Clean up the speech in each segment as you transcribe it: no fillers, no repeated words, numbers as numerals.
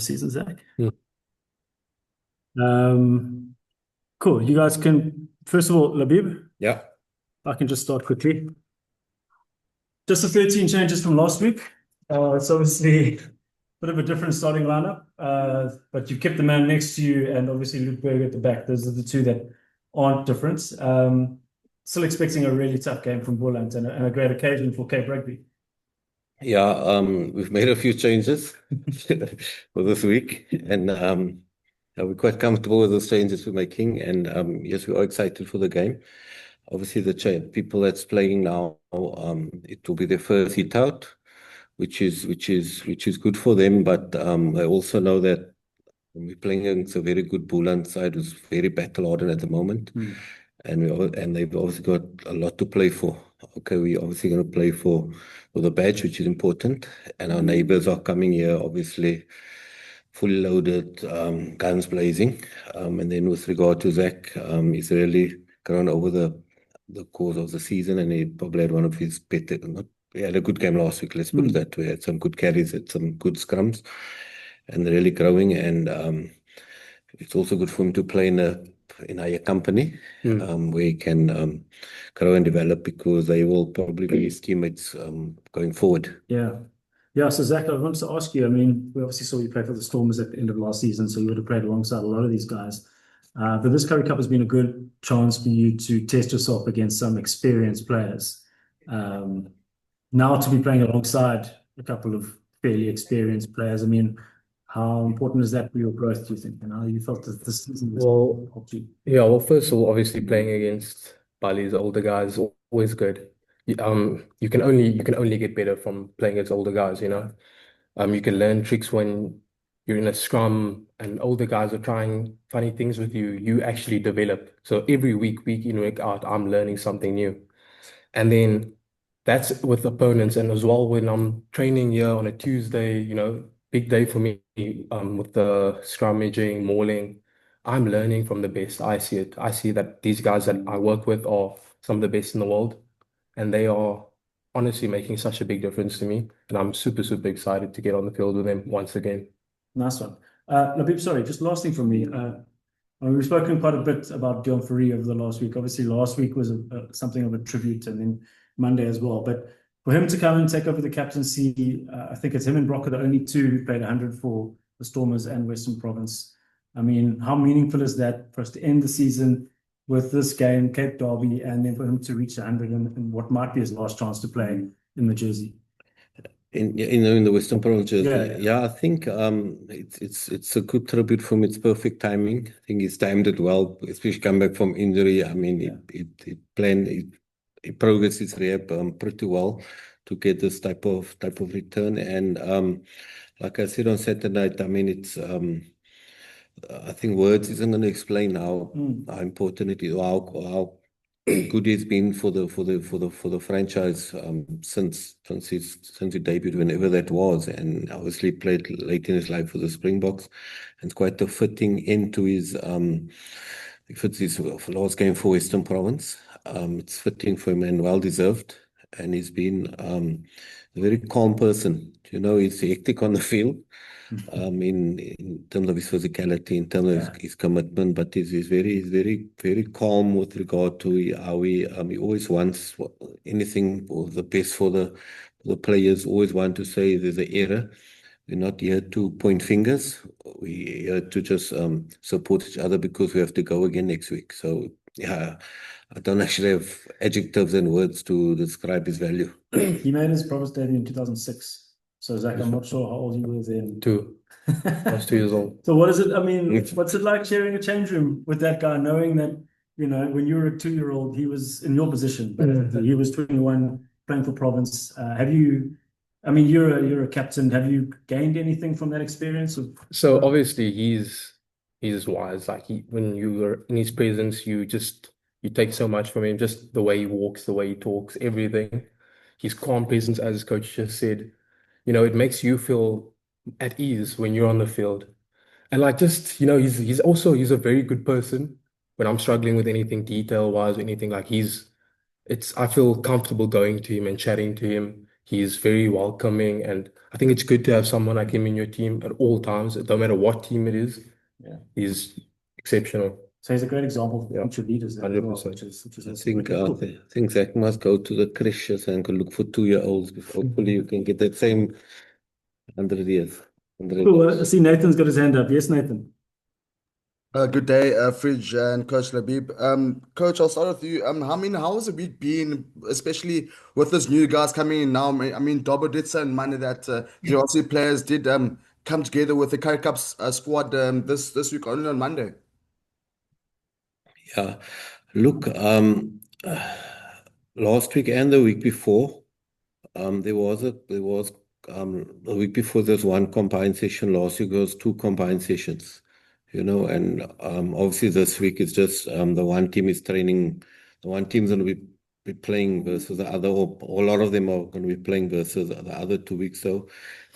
last season, Zach. Mm. Um, cool. You guys can, first of all, Labeeb, Yeah. I can just start quickly. Just the 13 changes from last week. It's obviously a bit of a different starting lineup, but you've kept the man next to you and obviously Luke Berg at the back. Those are the two that aren't different. Still expecting a really tough game from Boland and a great occasion for Cape Rugby. Yeah, we've made a few changes for this week, and yeah, we're quite comfortable with those changes we're making. And yes, we are excited for the game. Obviously, the people that's playing now, it will be their first hit out, which is good for them. But I also know that we're playing against a very good Boland side who's very battle hardened at the moment. And they've obviously got a lot to play for. Okay, we're obviously going to play for the badge, which is important. And our neighbors are coming here, obviously fully loaded, guns blazing. And then with regard to Zach, he's really grown over the course of the season, and he probably had one of his better. Not, he had a good game last week. Let's put it that way. Had some good carries, had some good scrums, and really growing. And it's also good for him to play in a company where he can grow and develop, because they will probably be his teammates going forward. Yeah. Yeah. So, Zach, I wanted to ask you, I mean, we obviously saw you play for the Stormers at the end of last season, so you would have played alongside a lot of these guys. But this Currie Cup has been a good chance for you to test yourself against some experienced players. Now to be playing alongside a couple of fairly experienced players, I mean, how important is that for your growth, do you think? And how you felt that this season has Well, helped you? yeah, well, first of all, obviously playing against Bali's older guys always good. You can only get better from playing against older guys, you know. You can learn tricks when you're in a scrum and older guys are trying funny things with you. You actually develop. So every week, week in, week out, I'm learning something new. And then that's with opponents. And as well, when I'm training here on a Tuesday, big day for me, with the scrummaging, mauling, I'm learning from the best. I see it. I see that these guys that I work with are some of the best in the world, and they are honestly making such a big difference to me. And I'm super, super excited to get on the field with them once again. Nice one. Labeeb, sorry, just last thing from me. We've spoken quite a bit about Dion Fourie over the last week. Obviously, last week was something of a tribute, and then Monday as well. But for him to come and take over the captaincy, I think it's him and Brock are the only two who played 100 for the Stormers and Western Province. I mean, how meaningful is that for us to end the season with this game, Cape Derby, and then for him to reach 100 and what might be his last chance to play in the jersey? In the Western Province jersey. Yeah. Yeah, I think it's a good tribute from its perfect timing. I think he's timed it well, especially come back from injury. I mean, it planned, it progressed his rehab pretty well to get this type of return. And like I said on Saturday night, I mean, it's I think words isn't going to explain how important it is, or how good it's been for the franchise since he debuted, whenever that was, and obviously played late in his life for the Springboks, and it's quite a fitting end to his if it's his last game for Western Province. It's fitting for him and well deserved. And he's been a very calm person. You know, he's hectic on the field, in terms of his physicality, in terms of his commitment, but he's very, very calm with regard to how he always wants anything for the best for the players. Always want to say there's an error. We're not here to point fingers. We're here to just support each other, because we have to go again next week. So yeah, I don't actually have adjectives and words to describe his value. He made his province debut in 2006. So, Zach, I'm not sure how old you were then. Two. I was 2 years old. So what is it? I mean, what's it like sharing a change room with that guy, knowing that, when you were a 2-year-old, he was in your position, but he was 21 playing for province. I mean, you're a captain. Have you gained anything from that experience? So obviously he's wise. Like when you are in his presence, you take so much from him. Just the way he walks, the way he talks, everything. His calm presence, as coach just said, it makes you feel at ease when you're on the field. And like just, he's a very good person. When I'm struggling with anything detail wise or anything, like I feel comfortable going to him and chatting to him. He's very welcoming, and I think it's good to have someone like him in your team at all times, no matter what team it is. Yeah. He's exceptional. So he's a great example for Yeah, future leaders there as well, 100%. which is I awesome. think Okay, uh, cool. I think Zach must go to the creches and go look for 2-year-olds. Hopefully, you can get that same 100 years. 100 Cool. I years. see Nathan's got his hand up. Yes, Nathan. Good day, Fridge and Coach Labeeb. Coach, I'll start with you. How has the week been, especially with those new guys coming in now? Dobbo did say on Monday that GRC players did come together with the Currie Cup squad this week, only on Monday. Yeah. Look, last week and the week before, there was the week before there's one combined session. Last week was two combined sessions, and obviously this week is just the one team is training, the one team's going to be playing versus the other, or a lot of them are going to be playing versus the other 2 weeks. So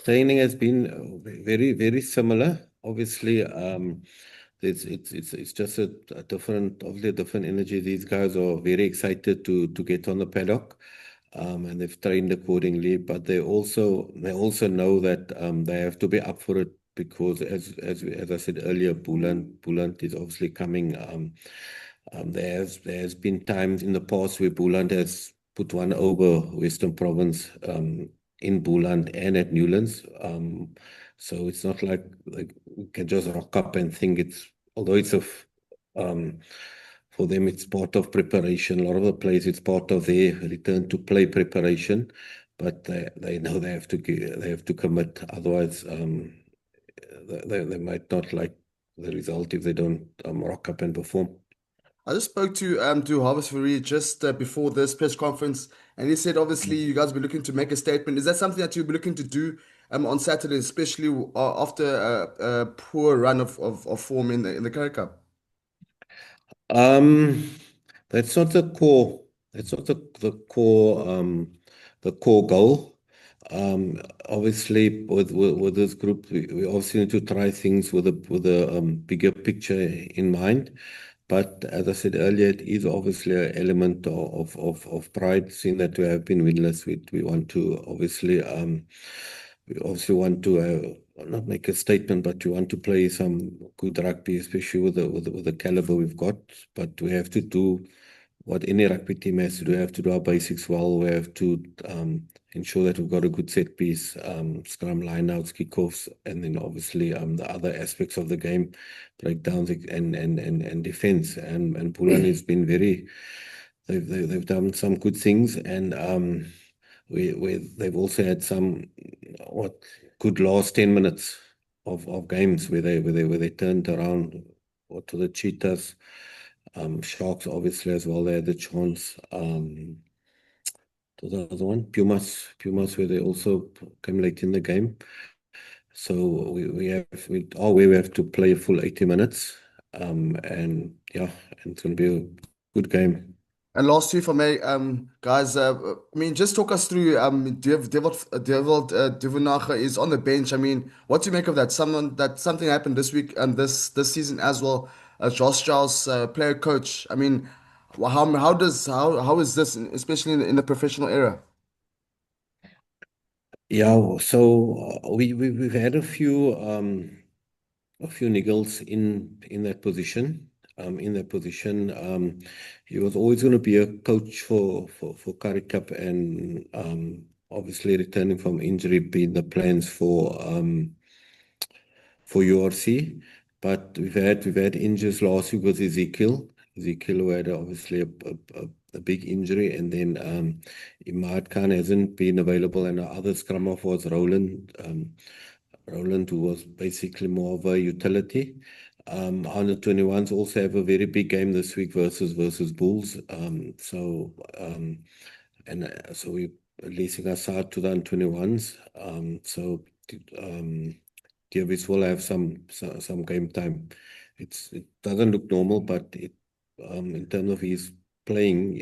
training has been very, very similar. Obviously, it's just a different, obviously a different energy. These guys are very excited to get on the paddock. And they've trained accordingly, but they also know that they have to be up for it because as I said earlier, Boland is obviously coming. There has been times in the past where Boland has put one over Western Province in Boland and at Newlands. So it's not like we can just rock up and think although it's for them, it's part of preparation. A lot of the players, it's part of their return to play preparation, but they know they have to commit. Otherwise, they might not like the result if they don't rock up and perform. I just spoke to Harvest Fourie just before this press conference, and he said obviously you guys will be looking to make a statement. Is that something that you'll be looking to do on Saturday, especially after a poor run of form in the Currie Cup? That's not the core. That's not the core goal. Obviously, with this group, we obviously need to try things with a bigger picture in mind. But as I said earlier, it is obviously an element of pride, seeing that we have been winless. We want to want to not make a statement, but we want to play some good rugby, especially with the caliber we've got. But we have to do what any rugby team has to do. We have to do our basics well. We have to ensure that we've got a good set piece, scrum lineouts, kickoffs, and then obviously the other aspects of the game, breakdowns and defense. And Boland has been they've done some good things, and they've also had some good last 10 minutes of games where they turned around or to the Cheetahs. Sharks obviously as well, they had the chance. To the other one, Pumas where they also came late in the game. So we have to play a full 80 minutes. And yeah, and it's going to be a good game. And last two for me, guys. Just talk us through. Devonaga is on the bench. What do you make of that? Something happened this week and this season as well. Josh Giles, player coach. How is this, especially in the professional era? Yeah, so we've had a few niggles in that position. He was always going to be a coach for Currie Cup, and obviously returning from injury being the plans for URC. But we've had injuries last week with Ezekiel who had obviously a big injury, and then Imad Khan hasn't been available, and our other scrum off was Roland. Roland, who was basically more of a utility. Under 21s also have a very big game this week versus Bulls. So we're releasing us out to the under 21s. So Davis will have some game time. It doesn't look normal, but in terms of his playing,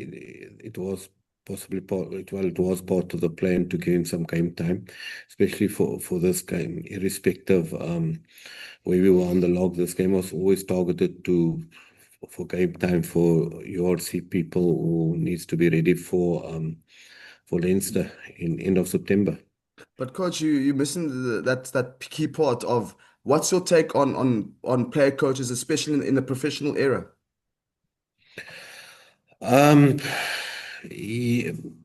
it was possibly it was part of the plan to give him some game time, especially for this game, irrespective where we were on the log. This game was always targeted for game time for URC people who needs to be ready for for Leinster in end of September. But coach, you missing that key part of what's your take on player coaches, especially in the professional era? Um,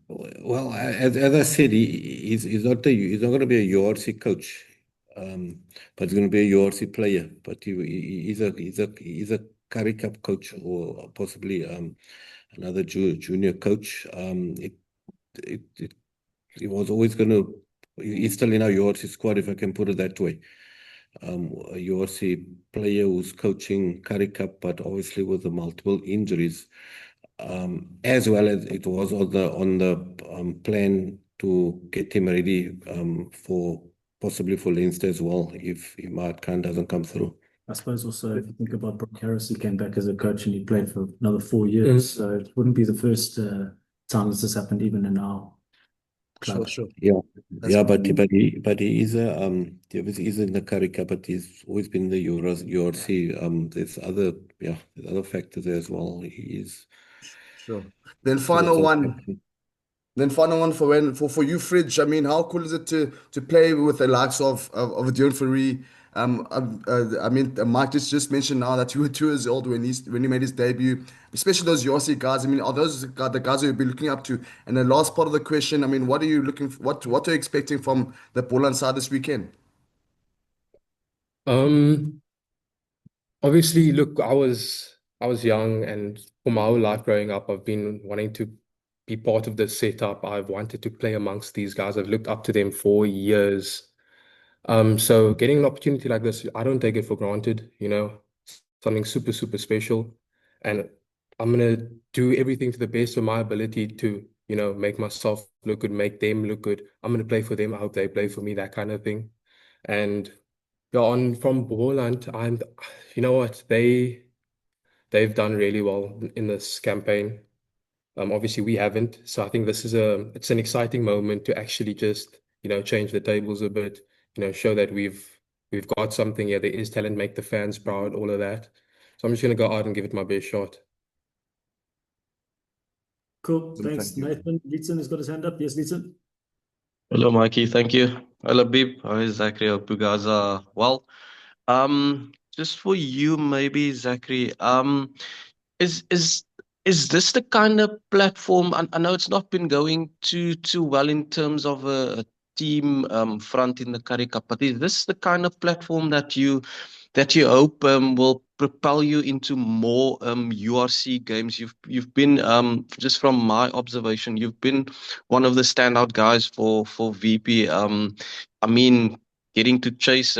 well, as I said, he's not going to be a URC coach, but he's going to be a URC player. But he's a Currie Cup coach or possibly another junior coach. He was always going to. He's still in our URC squad, if I can put it that way. A URC player who's coaching Currie Cup, but obviously with the multiple injuries. As well as it was on the plan to get him ready for possibly for Leinster as well if Imad Khan doesn't come through. I suppose also if you think about Brock Harris, he came back as a coach and he played for another 4 years. So it wouldn't be the first time this has happened even in our club. Sure. Yeah, That's yeah, but he is he obviously is in the Currie Cup, but he's always been in the URC. There's other factors there as well. He is sure. Then he was final on one. Then final one for you, Fridge. I mean, how cool is it to play with the likes of a Dion Fourie? I mean, Mike just mentioned now that you were 2 years old when he made his debut, especially those Yossi guys. I mean, are those the guys you'll be looking up to? And the last part of the question, I mean, what are you looking for, what are you expecting from the Boland side this weekend? Um, Obviously, look, I was young, and for my whole life growing up, I've been wanting to be part of this setup. I've wanted to play amongst these guys. I've looked up to them for years. So getting an opportunity like this, I don't take it for granted, something super, super special. And I'm gonna do everything to the best of my ability to, make myself look good, make them look good. I'm gonna play for them. I hope they play for me, that kind of thing. And yeah, on from Boland, you know what, they've done really well in this campaign. Obviously we haven't, so I think it's an exciting moment to actually just change the tables a bit, show that we've got something here. There is talent, make the fans proud, all of that. So I'm just gonna go out and give it my best shot. Cool. Thank Thanks, you. Nathan. Leeton has got his hand up. Yes, Leeton. Hello, Mikey. Thank you. Hi, Labeeb. Hi, Zachary. Hope you guys are well. Just for you, maybe, Zachary. Is is is this the kind of platform? I know it's not been going too well in terms of a team front in the Currie Cup, but is this the kind of platform that you hope will propel you into more URC games? You've been just from my observation, you've been one of the standout guys for VP. I mean, getting to chase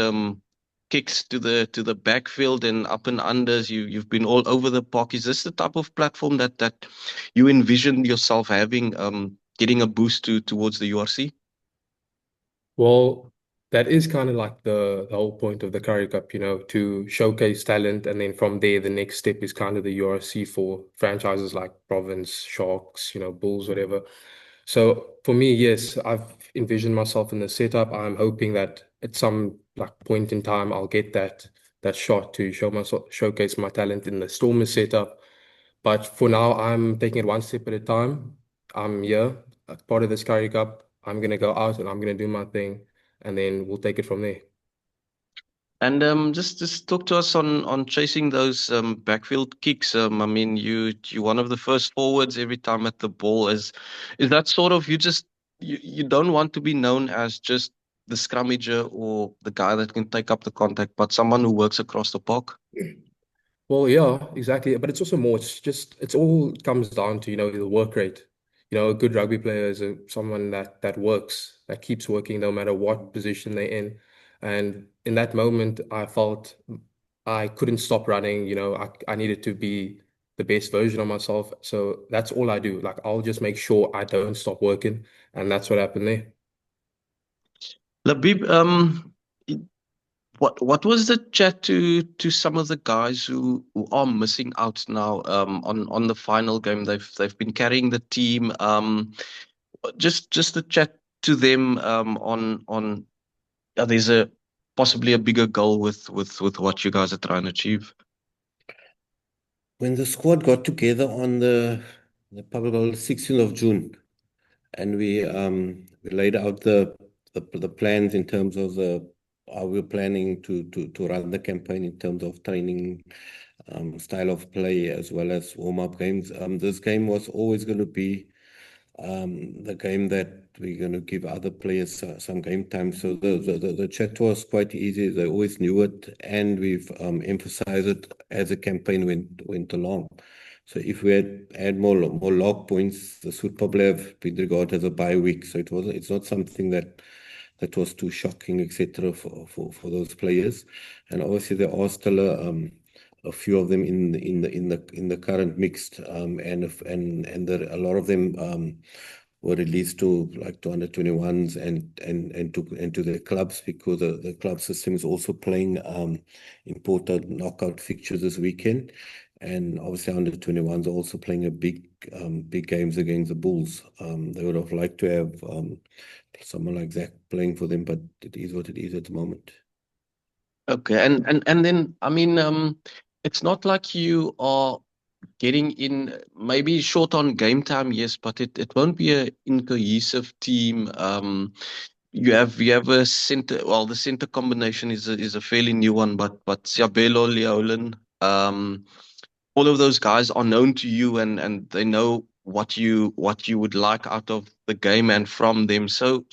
kicks to the backfield and up and unders. You've been all over the park. Is this the type of platform that you envision yourself having, getting a boost towards the URC? Well, that is kind of like the whole point of the Currie Cup, to showcase talent, and then from there, the next step is kind of the URC for franchises like Province, Sharks, Bulls, whatever. So for me, yes, I've envisioned myself in the setup. I'm hoping that at some like point in time, I'll get that shot to showcase my talent in the Stormers setup. But for now, I'm taking it one step at a time. I'm here as part of this Currie Cup. I'm gonna go out and I'm gonna do my thing, and then we'll take it from there. And just talk to us on chasing those backfield kicks. I mean, you one of the first forwards every time at the ball. Is that sort of you don't want to be known as just the scrummager or the guy that can take up the contact, but someone who works across the park? Well, yeah, exactly. But it's also more, it's all comes down to, the work rate. A good rugby player is someone that works, that keeps working no matter what position they're in. And in that moment, I felt I couldn't stop running. I needed to be the best version of myself. So that's all I do. Like, I'll just make sure I don't stop working. And that's what happened there. Labib, what was the chat to some of the guys who are missing out now on the final game? They've been carrying the team. Just the chat to them on there's a possibly a bigger goal with what you guys are trying to achieve. When the squad got together on the public holiday 16th of June, and we laid out the plans in terms of how we're planning to run the campaign in terms of training, style of play, as well as warm-up games. This game was always going to be the game that we're going to give other players some game time. So the chat was quite easy. They always knew it, and we've emphasized it as the campaign went along. So if we had more log points, this would probably have been regarded as a bye week. So it's not something that was too shocking, etc. For those players. And obviously there are still a few of them in the current mixed, and a lot of them were released to under 21s and to their clubs, because the club system is also playing important knockout fixtures this weekend. And obviously under 21s are also playing a big games against the Bulls. They would have liked to have someone like Zach playing for them, but it is what it is at the moment. Okay, and then I mean, it's not like you are getting in maybe short on game time, yes, but it won't be a incohesive team. You have a center. Well, the center combination is a fairly new one, but Siabelo, Leolin, all of those guys are known to you, and they know what you would like out of the game and from them. So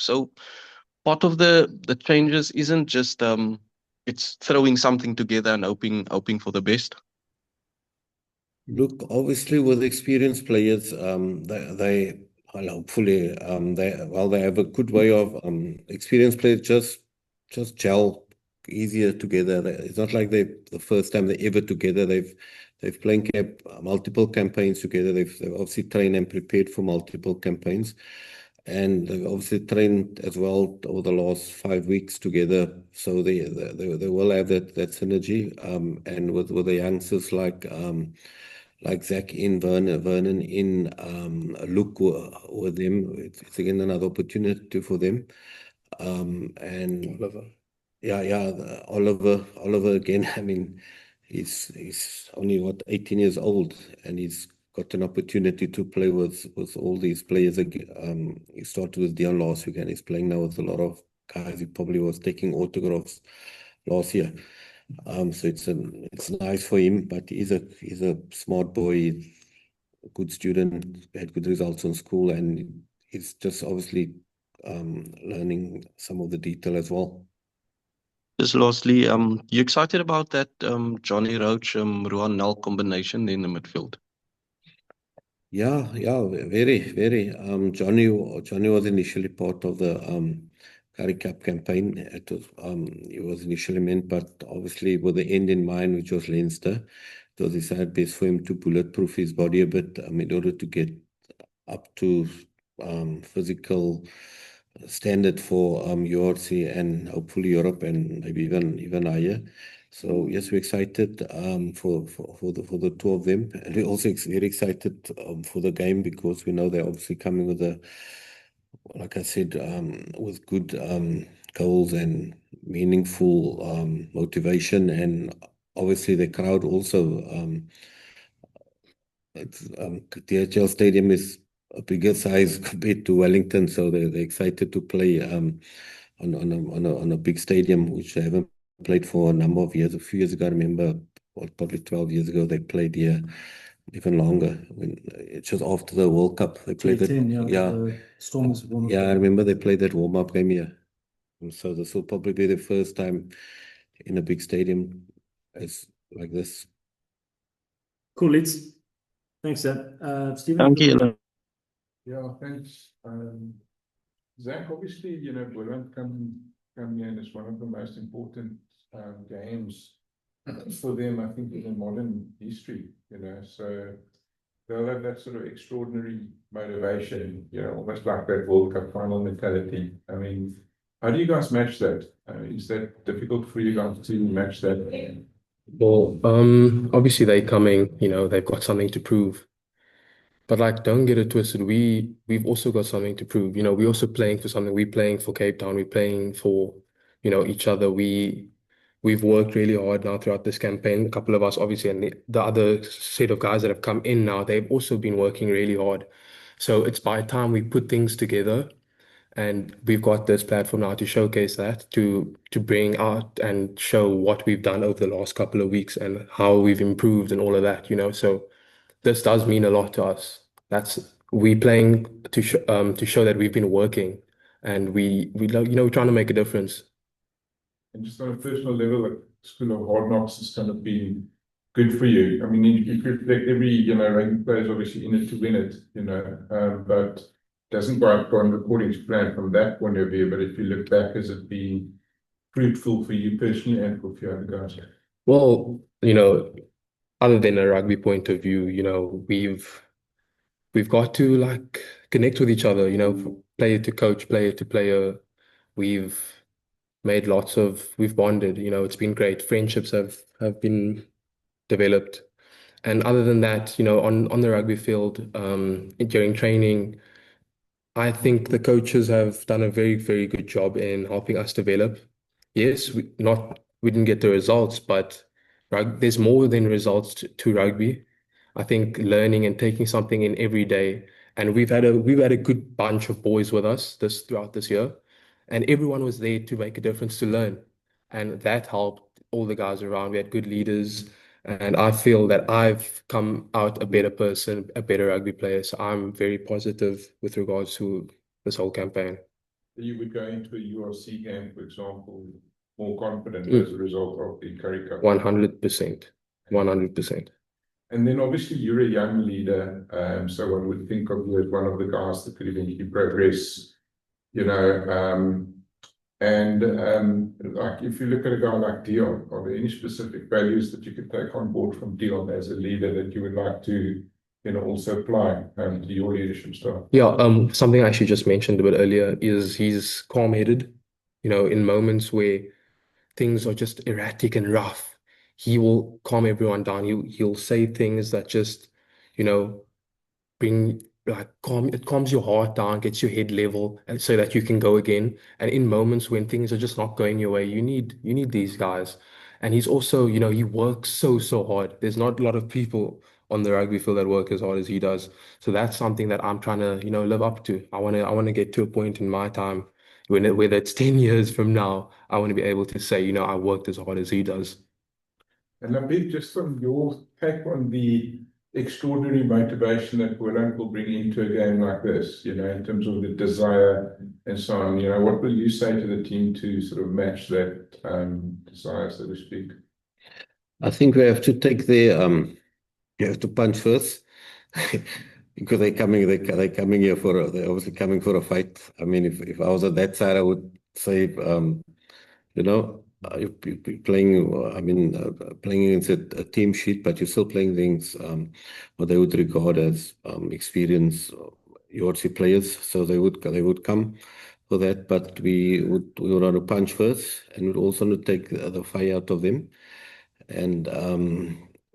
part of the changes isn't just it's throwing something together and hoping for the best. Look, obviously with experienced players, they well, hopefully they have a good way of experienced players just gel easier together. It's not like they the first time they're ever together. They've played multiple campaigns together. They've obviously trained and prepared for multiple campaigns, and they've obviously trained as well over the last 5 weeks together. So they will have that synergy. And with the youngsters like Zach in, Vernon in, Luke with them, it's again another opportunity for them. And Oliver. Oliver again. I mean, he's only 18 years old, and he's got an opportunity to play with all these players again. He started with Dion last week, and he's playing now with a lot of guys. He probably was taking autographs last year. So it's nice for him, but he's a smart boy, a good student, had good results in school, and he's just obviously learning some of the detail as well. Just lastly, you excited about that Johnny Roach, Ruan Nel combination in the midfield? Yeah, very, very. Johnny was initially part of the Currie Cup campaign. He was initially meant, but obviously with the end in mind, which was Leinster, it was decided best for him to bulletproof his body a bit, in order to get up to physical standard for URC and hopefully Europe, and maybe even higher. So yes, we're excited for the two of them, and we're also very excited for the game, because we know they're obviously coming with like I said, with good goals and meaningful motivation, and obviously the crowd also. DHL Stadium is a bigger size compared to Wellington, so they're excited to play on a big stadium, which they haven't played for a number of years. A few years ago, I remember, probably 12 years ago, they played here even longer. When it was after the World Cup, they played that. 2010, Yeah, the Stormers warm-up yeah, I game. remember they played that warm-up game here. And so this will probably be the first time in a big stadium as like this. Cool, thanks, Dad. Stephen? Thank you. Yeah, thanks. Zach, obviously, Boland come here, and it's one of the most important games for them, I think, in modern history, so they'll have that sort of extraordinary motivation, almost like that World Cup final mentality. I mean, how do you guys match that? Is that difficult for you guys to match that? Well, obviously they're coming, they've got something to prove. But don't get it twisted. We've also got something to prove. We're also playing for something. We're playing for Cape Town. We're playing for, each other. We've worked really hard now throughout this campaign. A couple of us, obviously, and the other set of guys that have come in now, they've also been working really hard. So it's by time we put things together, and we've got this platform now to showcase that, to bring out and show what we've done over the last couple of weeks and how we've improved and all of that, you know. So this does mean a lot to us. That's we playing to show that we've been working, and we're trying to make a difference. And just on a personal level, like School of Hard Knocks has kind of been good for you. I mean, you reflect every, rugby player is obviously in it to win it, but doesn't go on according to plan from that point of view. But if you look back, has it been fruitful for you personally and for your other guys? Well, other than a rugby point of view, we've got to like connect with each other, player to coach, player to player. We've we've bonded, it's been great. Friendships have been developed. And other than that, on the rugby field, during training, I think the coaches have done a very, very good job in helping us develop. Yes, we didn't get the results, but there's more than results to rugby. I think learning and taking something in every day. And we've had a good bunch of boys with us throughout this year, and everyone was there to make a difference, to learn, and that helped all the guys around. We had good leaders, and I feel that I've come out a better person, a better rugby player. So I'm very positive with regards to this whole campaign. You would go into a URC game, for example, more confident as a result of the Currie Cup. 100%. 100%. And then obviously you're a young leader, so one would think of you as one of the guys that could eventually progress, like if you look at a guy like Dion, are there any specific values that you could take on board from Dion as a leader that you would like to, also apply to your leadership style? Yeah, something I actually just mentioned a bit earlier is he's calm-headed, in moments where things are just erratic and rough. He will calm everyone down. He'll say things that just, bring it calms your heart down, gets your head level, and so that you can go again. And in moments when things are just not going your way, you need these guys. And he's also, he works so hard. There's not a lot of people on the rugby field that work as hard as he does. So that's something that I'm trying to, live up to. I want to get to a point in my time whether it's 10 years from now, I want to be able to say, I worked as hard as he does. And Labeeb, just from your take on the extraordinary motivation that Boland will bring into a game like this, in terms of the desire and so on, what will you say to the team to sort of match that desire, so to speak? I think we have to take you have to punch first. Because they're coming here they're obviously coming for a fight. I mean, if I was at that side, I would say, you're playing, playing against a team sheet, but you're still playing things, what they would regard as experienced URC players. So they would come for that, but we would want to punch first, and we'd also want to take the fire out of them. And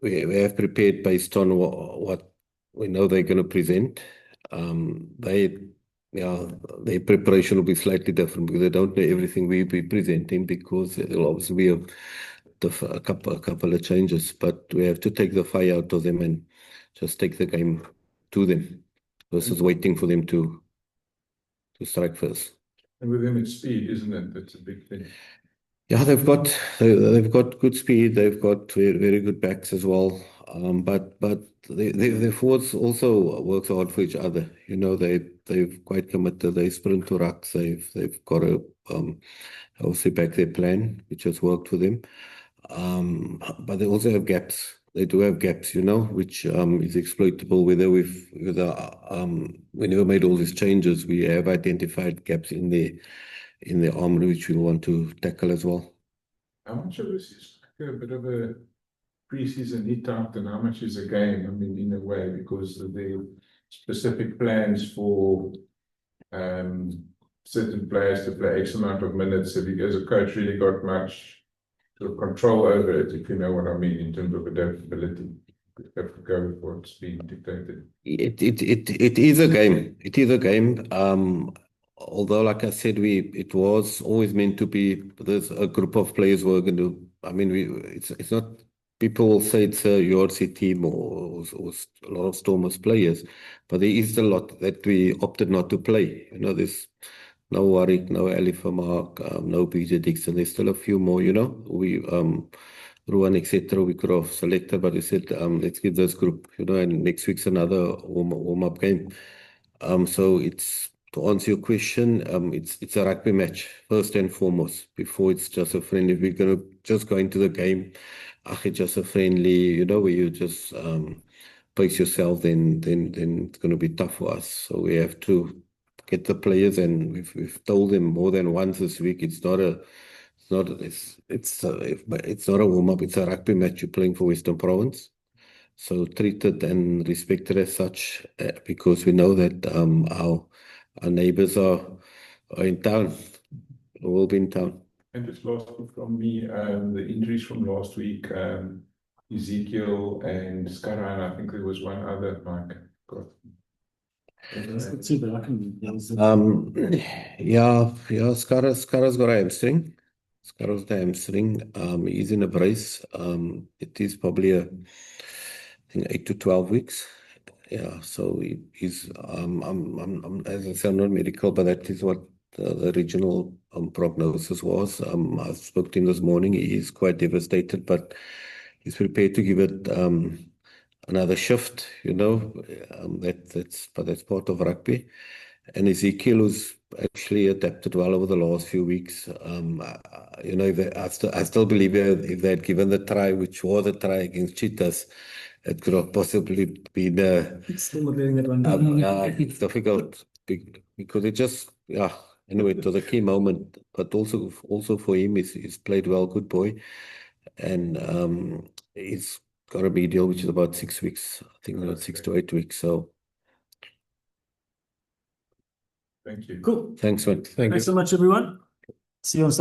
we have prepared based on what we know they're going to present. Their preparation will be slightly different because they don't know everything we'll be presenting, because it'll obviously be a couple of changes. But we have to take the fire out of them and just take the game to them versus waiting for them to strike first. And with them, it's speed, isn't it? That's a big thing. Yeah, they've got good speed. They've got very, very good backs as well. But their forwards also works hard for each other. They've quite committed. They sprint to rucks. They've got to obviously back their plan, which has worked for them. But they also have gaps. They do have gaps, which is exploitable. We never made all these changes. We have identified gaps in the armory, which we want to tackle as well. How much of this is like a bit of a pre-season hit out, and how much is a game? I mean, in a way, because of the specific plans for certain players to play X amount of minutes. Have you, as a coach, really got much sort of control over it, if you know what I mean, in terms of adaptability? You have to go with what's being dictated. It is a game. It is a game. Although, like I said, it was always meant to be. There's a group of players who are going to. I mean, it's not people will say it's a URC team or a lot of Stormers players, but there is a lot that we opted not to play. You know, there's no Warwick, no Ali Mark, no BJ Dixon. There's still a few more, you know. Ruan, etc. we could have selected, but we said, let's give this group, you know, and next week's another warm-up game. So it's, to answer your question, it's a rugby match, first and foremost, before it's just a friendly. If we're going to just go into the game, it's just a friendly, you know, where you just pace yourself, then it's going to be tough for us. So we have to get the players, and we've told them more than once this week, it's not a warm-up, it's a rugby match. You're playing for Western Province. So treat it and respect it as such, because we know that our neighbors are in town, or will be in town. And just lastly from me, the injuries from last week, Ezekiel and Skara, and I think there was one other, Mike. Let's see, but I can. Skara's got a hamstring. Skara's got a hamstring. He's in a brace. It is probably I think 8 to 12 weeks. Yeah, so he's as I said, I'm not medical, but that is what the original prognosis was. I spoke to him this morning. He is quite devastated, but he's prepared to give it another shift, you know. That's part of rugby. And Ezekiel, who's actually adapted well over the last few weeks, you know, I still believe if they had given the try, which was a try against Cheetahs, it could have possibly been Still not letting that one down. it's difficult because it just, anyway, it was a key moment, but also for him, he's played well, good boy. And he's got a medial, which is about 6 weeks, I think about 6 to 8 weeks. So Thank you. Cool. thanks, man. Thank you. Thanks so much, everyone. See you on Saturday.